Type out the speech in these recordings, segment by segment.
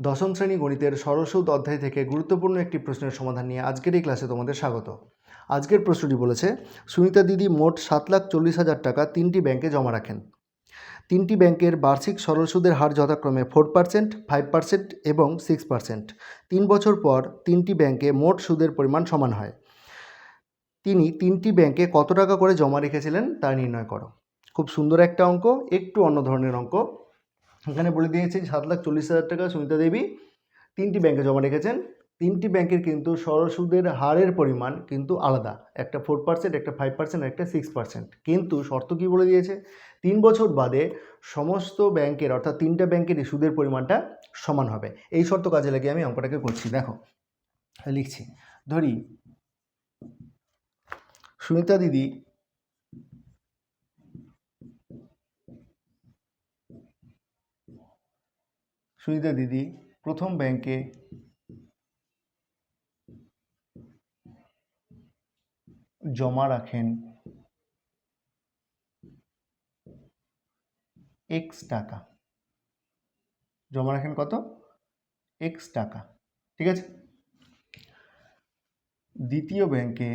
দশম শ্রেণী গণিতের সরল সুদ অধ্যায় থেকে গুরুত্বপূর্ণ একটি প্রশ্নের সমাধান নিয়ে আজকের এই ক্লাসে তোমাদের স্বাগত। আজকের প্রশ্নটি বলেছে, সুনিতা দিদি মোট 7,40,000 টাকা তিনটি ব্যাংকে জমা রাখেন। তিনটি ব্যাংকের বার্ষিক সরল সুদের হার যথাক্রমে 4%, 5% এবং 6%। 3 বছর পর তিনটি ব্যাংকে মোট সুদের পরিমাণ সমান হয়। তিনি তিনটি ব্যাংকে কত টাকা করে জমা রেখেছিলেন তা নির্ণয় করো। খুব সুন্দর একটা অঙ্ক, একটু অন্য ধরনের অঙ্ক। এখানে বলে দিয়েছে 7,40,000 টাকা সুনিতা দেবী তিনটি ব্যাংকে জমা রেখেছেন। তিনটি ব্যাংকের কিন্তু সরল সুদের হারের পরিমাণ কিন্তু আলাদা, একটা 4%, একটা 5% আর একটা 6%। কিন্তু শর্ত কী বলে দিয়েছে, 3 বছর বাদে সমস্ত ব্যাংকের অর্থাৎ তিনটা ব্যাংকেরই সুদের পরিমাণটা সমান হবে। এই শর্ত কাজে লাগিয়ে আমি অঙ্কটাকে করছি। দেখো লিখছি, ধরি সুনিতা দিদি প্রথম ব্যাংকে জমা রাখেন x টাকা। জমা রাখেন কত? x টাকা, ঠিক আছে। দ্বিতীয় ব্যাংকে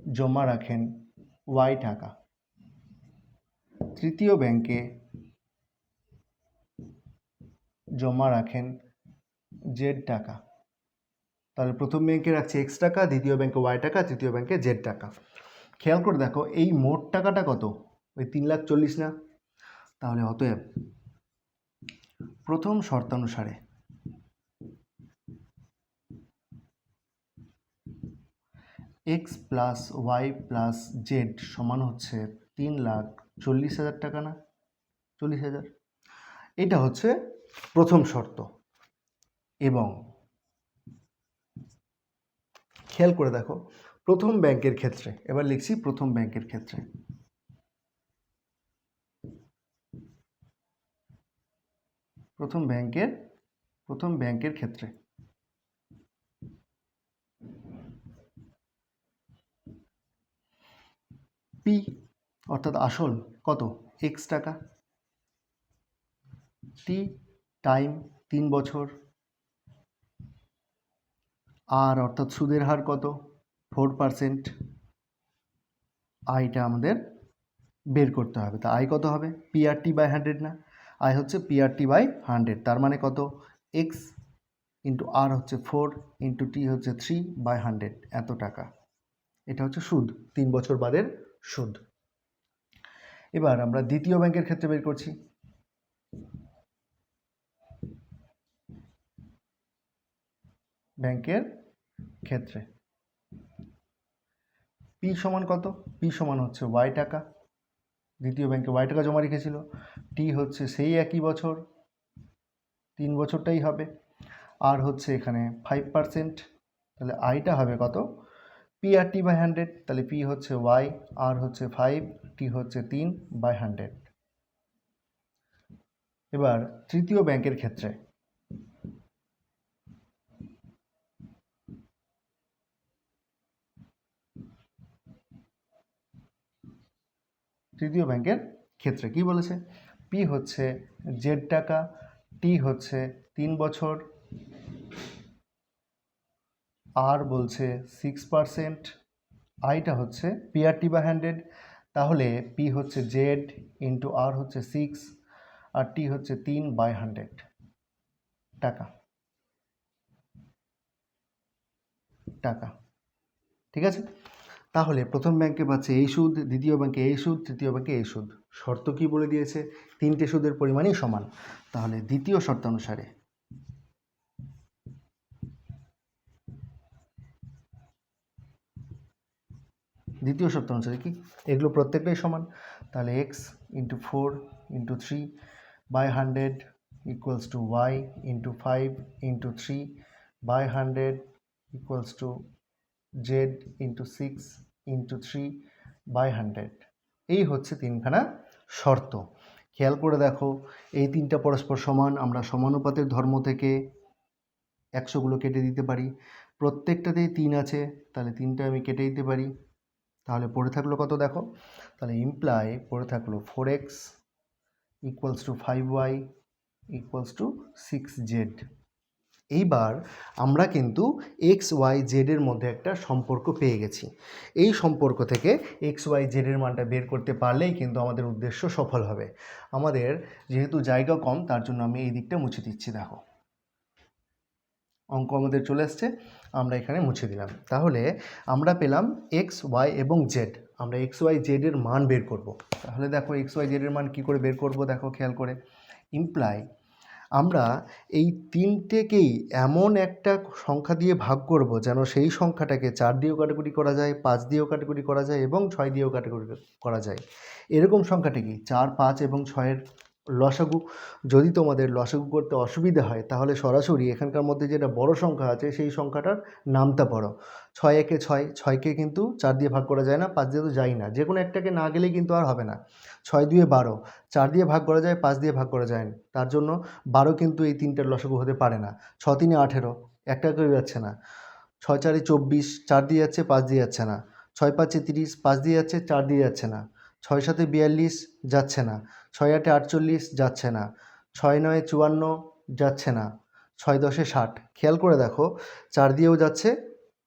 জমা রাখেন y টাকা। তৃতীয় ব্যাংকে জমা রাখেন z টাকা। তাহলে প্রথম ব্যাংকে রাখছে x টাকা, দ্বিতীয় ব্যাংকে y টাকা, তৃতীয় ব্যাংকে z টাকা। খেয়াল করে দেখো এই মোট টাকাটা কত? ওই 3,40,000 না? তাহলে অতএব প্রথম শর্তানুসারে x plus y plus z সমান হচ্ছে 3,40,000 টাকা না? 40,000। এটা হচ্ছে প্রথম শর্ত। এবং খেয়াল করে দেখো প্রথম ব্যাংকের ক্ষেত্রে, এবার লিখছি প্রথম ব্যাংকের ক্ষেত্রে, প্রথম ব্যাংকের ক্ষেত্রে পি অর্থাৎ আসল কত? x টাকা। টি টাইম 3 বছর। আর অর্থাৎ সুদের হার কত? 4%। আইটা আমাদের বের করতে হবে। তা আই কত হবে? PRT বাই 100 না? আই হচ্ছে PRT বাই 100। তার মানে কত? x ইন্টু আর হচ্ছে 4 ইন্টু টি হচ্ছে 3 বাই 100, এত টাকা। এটা হচ্ছে সুদ, 3 বছর বাদের সুদ। এবার আমরা দ্বিতীয় ব্যাংকের ক্ষেত্রে বের করছি। ব্যাংকের ক্ষেত্রে পি সমান কত? পি সমান হচ্ছে y টাকা। দ্বিতীয় ব্যাংকে y টাকা জমা রেখেছিল। টি হচ্ছে সেই একই বছর, 3 বছরটাই হবে। আর হচ্ছে এখানে 5%। তাহলে আইটা হবে কত? PRT by 100। তাহলে পি হচ্ছে y, আর হচ্ছে 5, টি হচ্ছে 3 বাই 100। এবার তৃতীয় ব্যাংকের ক্ষেত্রে কি বলেছে? পি হচ্ছে z টাকা, টি হচ্ছে 3 বছর, আর বলছে 6%, আইটা হচ্ছে PRT বাই 100। তাহলে পি হচ্ছে z ইন্টু আর হচ্ছে 6 আর টি হচ্ছে 3 বাই 100 টাকা। ঠিক আছে। তাহলে প্রথম ব্যাংকে পাচ্ছে এই সুদ, দ্বিতীয় ব্যাংকে এই সুদ, তৃতীয় ব্যাংকে এই সুদ। শর্ত কি বলে দিয়েছে? তিনটে সুদের পরিমাণই সমান। তাহলে দ্বিতীয় শর্তানুসারে কি এগুলো প্রত্যেকটাই সমান। তাহলে x into 4 into 3 by 100 equals to y into 5 into 3 by 100 equals to z into 6 into 3 by 100। এই হচ্ছে তিনখানা শর্ত। খেয়াল করে দেখো এই তিনটা পরস্পর সমান। আমরা সমানুপাতের ধর্ম থেকে 100গুলো কেটে দিতে পারি। প্রত্যেকটাতেই 3 আছে, তাহলে 3টা আমি কেটে দিতে পারি। তাহলে পড়ে থাকলো কত? দেখো, তাহলে ইমপ্লাই পড়ে থাকলো 4x equals to 5y equals to 6z। এইবার আমরা কিন্তু এক্স ওয়াই জেডের মধ্যে একটা সম্পর্ক পেয়ে গেছি। এই সম্পর্ক থেকে এক্স ওয়াই জেডের মানটা বের করতে পারলেই কিন্তু আমাদের উদ্দেশ্য সফল হবে। আমাদের যেহেতু জায়গা কম, তার জন্য আমি এই দিকটা মুছে দিচ্ছি। দেখো, অঙ্ক আমাদের চলে আসছে, আমরা এখানে মুছে দিলাম। তাহলে আমরা পেলাম এক্স ওয়াই এবং জেড। আমরা এক্স ওয়াই জেডের মান বের করব। তাহলে দেখো এক্স ওয়াই জেডের মান কী করে বের করব, দেখো খেয়াল করে। ইমপ্লাই আমরা এই তিনটেকেই এমন একটা সংখ্যা দিয়ে ভাগ করব যেন সেই সংখ্যাটাকে 4 দিয়েও কাটাকুটি করা যায়, 5 দিয়েও কাটাকুটি করা যায় এবং 6 দিয়েও কাটাকুটি করা যায়। এরকম সংখ্যাটা কি 4, 5 এবং 6-এর লসাগু। যদি তোমাদের লসাগু করতে অসুবিধা হয় তাহলে সরাসরি এখানকার মধ্যে যেটা বড় সংখ্যা আছে সেই সংখ্যাটার নামটা পড়ো। 6 একে 6, 6কে কিন্তু 4 দিয়ে ভাগ করা যায় না, 5 দিয়ে তো যায় না, যে কোনো একটাকে না গেলেই কিন্তু আর হবে না। 6 দুয়ে 12, 4 দিয়ে ভাগ করা যায়, 5 দিয়ে ভাগ করা যায় না, তার জন্য 12 কিন্তু এই তিনটার লসাগু হতে পারে না। 6 3 18, একটা কেউ যাচ্ছে না। 6 4 24, 4 দিয়ে যাচ্ছে, 5 দিয়ে যাচ্ছে না। 6 5 30, 5 দিয়ে যাচ্ছে, 4 দিয়ে যাচ্ছে না। 6 7 42 যাচ্ছে না। 6 8 48 যাচ্ছে না। 6 9 54 যাচ্ছে না। 6 10 60। খেয়াল করে দেখো, 4 দিয়েও যাচ্ছে,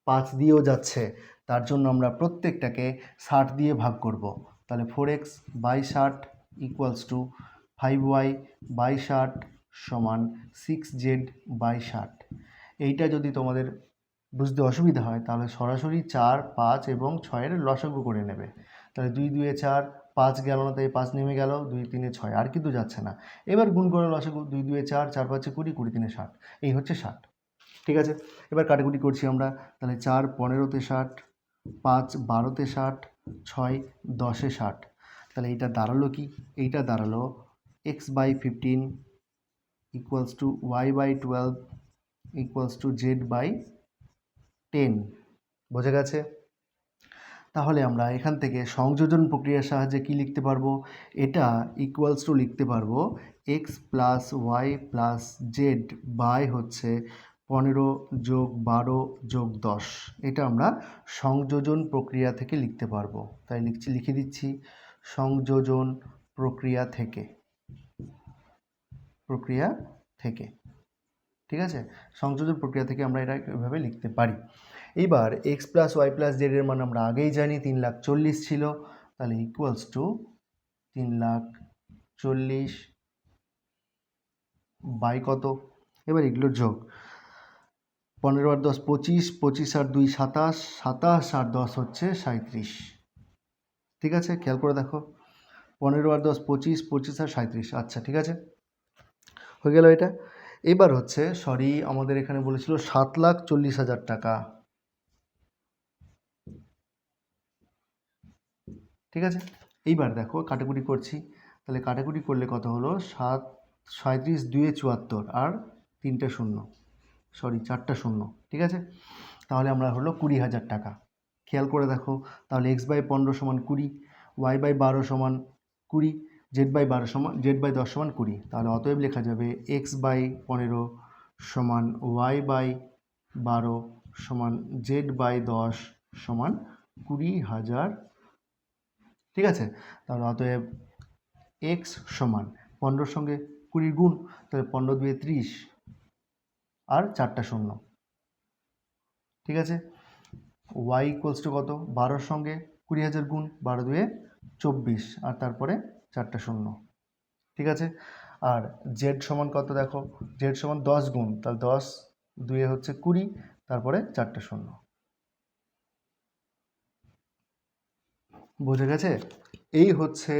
5 দিয়েও যাচ্ছে, তার জন্য আমরা প্রত্যেকটাকে 60 দিয়ে ভাগ করব। তাহলে 4x by 60 equals to 5y by 60 সমান 6z বাই 60। এইটা যদি তোমাদের বুঝতে অসুবিধা হয় তাহলে সরাসরি 4, 5 এবং 6-এর লসাগু করে নেবে। তাহলে 2 2 4, 5 গেল না, তাই 5 নেমে গেল, 2 3 6, আর কিন্তু যাচ্ছে না। এবার গুণ করে লসাগু, 2 2 4, 4 5 20, 20 3 60, এই হচ্ছে 60। ঠিক আছে, এবার কাটাকুটি করছি আমরা। তাহলে 4 15-তে 60, 5 12-তে 60, 6 10-এ 60। তাহলে এইটা দাঁড়ালো কি? এইটা দাঁড়ালো x by 15 equals to y by 12 equals to z by 10। বোঝা গেছে? তাহলে আমরা এখান থেকে সংযোজন প্রক্রিয়ার সাহায্যে কি লিখতে পারবো? এটা ইকুয়ালস টু লিখতে পারবো x plus y plus z by হচ্ছে 15 যোগ 12 যোগ 10। এটা আমরা সংযোজন প্রক্রিয়া থেকে লিখতে পারবো। তাই লিখে দিচ্ছি সংযোজন প্রক্রিয়া থেকে। ঠিক আছে, সংযোজন প্রক্রিয়া থেকে আমরা এটা এভাবে লিখতে পারি। এইবার এক্স প্লাস ওয়াই প্লাস জেডের মান আমরা আগেই জানি 340 ছিল, তাহলে ইকুয়ালস টু 340 বাই কত? এবার এগুলোর যোগ, 15 আর 10 25, 25 আর 2 27, 27 আর 10 হচ্ছে 37। ঠিক আছে, খেয়াল করে দেখো, 15 আর 10 25, 25 আর 37। আচ্ছা ঠিক আছে, হয়ে গেল এটা। এবার হচ্ছে আমাদের এখানে বলেছিল 7,40,000 টাকা। ঠিক আছে, এইবার দেখো কাটাকুটি করছি। তাহলে কাটাকুটি করলে কত হলো? 37 2 74 আর 3টা শূন্য, 4টা শূন্য। ঠিক আছে, তাহলে আমরা হলো 20,000 টাকা। খেয়াল করে দেখো, তাহলে x বাই 15 সমান 20, y বাই 12 সমান 20, z বাই 10 সমান 20। তাহলে অতএব লেখা যাবে x বাই 15 সমান y বাই 12 সমান z বাই 10 সমান 20,000। ঠিক আছে, তাহলে অতএব x সমান 15-র সঙ্গে 20 গুণ, তাহলে 15 2 30 আর 4টা শূন্য। ঠিক আছে, y ইকুয়ালস টু কত? 12-র সঙ্গে 20,000 গুণ, 12 2 24 আর তারপরে 4টা শূন্য। ঠিক আছে, আর z সমান কত? দেখো z সমান 10 গুণ, তাহলে 10 2 হচ্ছে 20, তারপরে 4টা শূন্য। বোঝা গেছে? এই হচ্ছে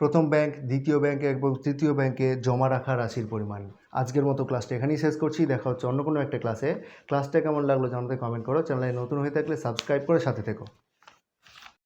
প্রথম ব্যাংক, দ্বিতীয় ব্যাংকে এবং তৃতীয় ব্যাংকে জমা রাখা রাশির পরিমাণ। আজকের মতো ক্লাসটা এখানেই শেষ করছি। দেখা হচ্ছে অন্য কোনো একটা ক্লাসে। ক্লাসটা কেমন লাগলো জানাতে কমেন্ট করো। চ্যানেলে নতুন হয়ে থাকলে সাবস্ক্রাইব করে সাথে থেকো।